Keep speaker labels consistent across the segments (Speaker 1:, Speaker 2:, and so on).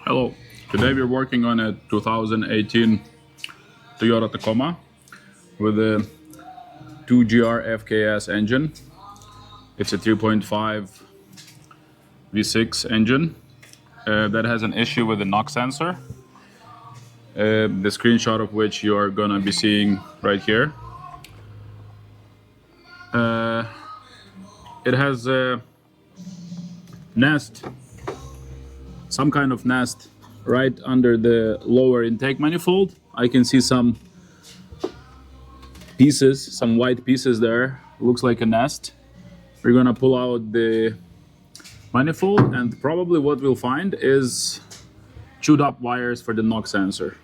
Speaker 1: Hello, today we're working on a 2018 Toyota Tacoma with a 2GR FKS engine. It's a 3.5 V6 engine that has an issue with the knock sensor, the screenshot of which you are gonna be seeing right here. It has a nest, some kind of nest right under the lower intake manifold. I can see some pieces, some white pieces there. Looks like a nest. We're gonna pull out the manifold, and probably what we'll find is chewed up wires for the knock sensor.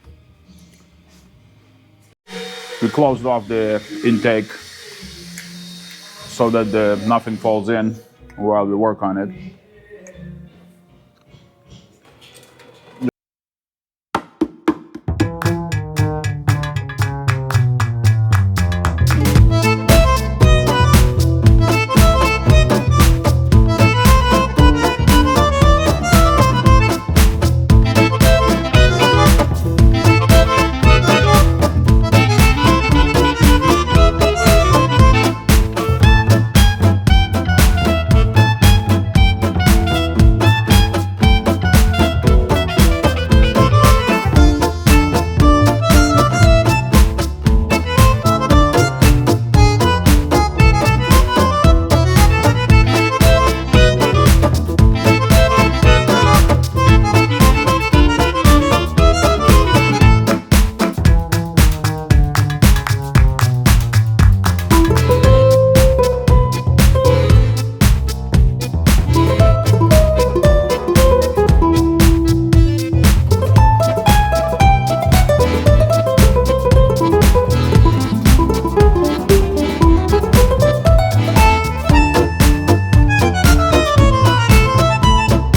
Speaker 1: We closed off the intake so that nothing falls in while we work on it.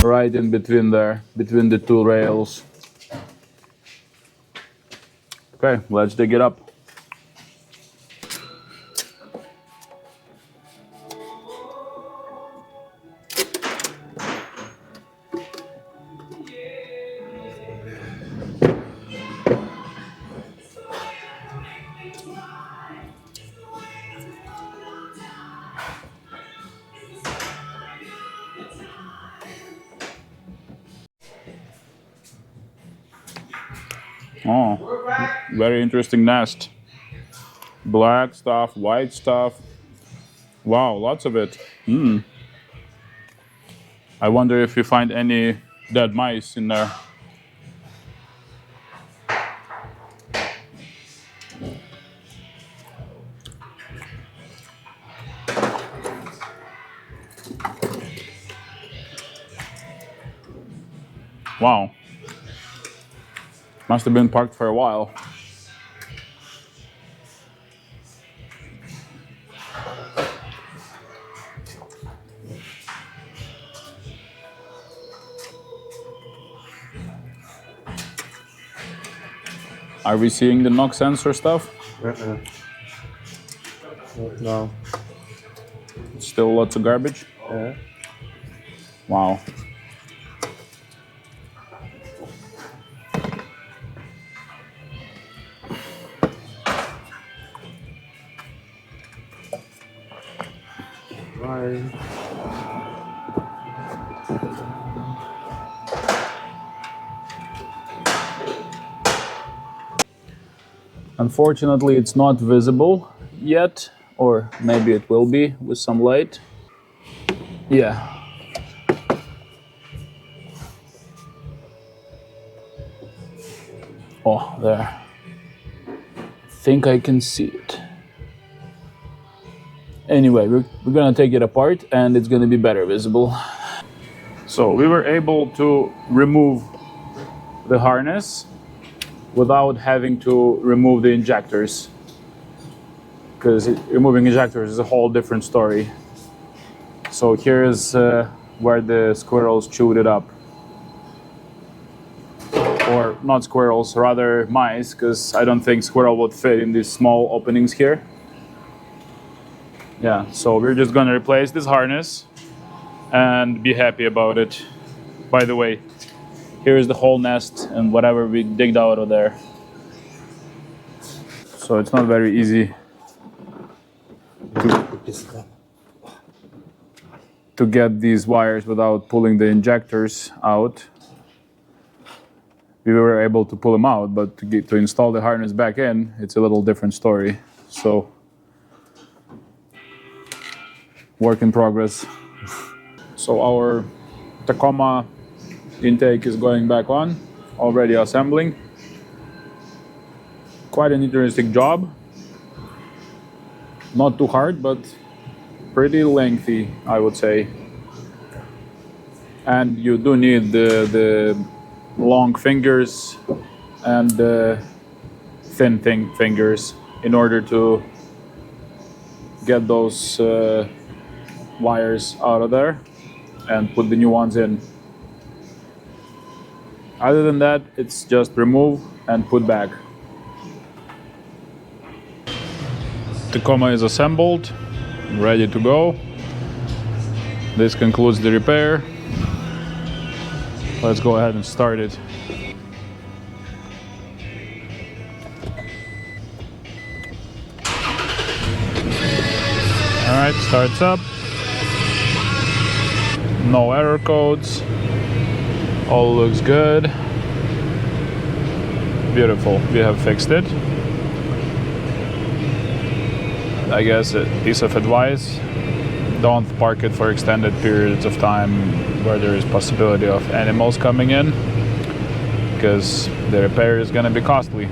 Speaker 1: Right in between there, between the two rails. Okay, let's dig it up. Oh, very interesting nest. Black stuff, white stuff. Wow, lots of it. I wonder if you find any dead mice in there. Wow. Must have been parked for a while. Are we seeing the knock sensor stuff?
Speaker 2: No.
Speaker 1: Still lots of garbage?
Speaker 2: Yeah.
Speaker 1: Wow.
Speaker 2: Bye.
Speaker 1: Unfortunately, it's not visible yet, or maybe it will be with some light. Yeah. Oh, there. I think I can see it. Anyway, we're gonna take it apart and it's gonna be better visible. So we were able to remove the harness without having to remove the injectors, because removing injectors is a whole different story. So here is where the squirrels chewed it up. Or not squirrels, rather mice, because I don't think squirrel would fit in these small openings here. Yeah, so we're just gonna replace this harness and be happy about it. By the way, Here is the whole nest and whatever we digged out of there. So it's not very easy to get these wires without pulling the injectors out. We were able to pull them out, but to install the harness back in, it's a little different story. So, work in progress. So our Tacoma intake is going back on, already assembling. Quite an interesting job. Not too hard, but pretty lengthy, I would say. And you do need the long fingers and thin fingers in order to get those wires out of there and put the new ones in. Other than that, it's just remove and put back. Tacoma is assembled, ready to go. This concludes the repair. Let's go ahead and start it. All right, starts up. No error codes. All looks good. Beautiful, we have fixed it. I guess a piece of advice, don't park it for extended periods of time where there is possibility of animals coming in, because the repair is going to be costly.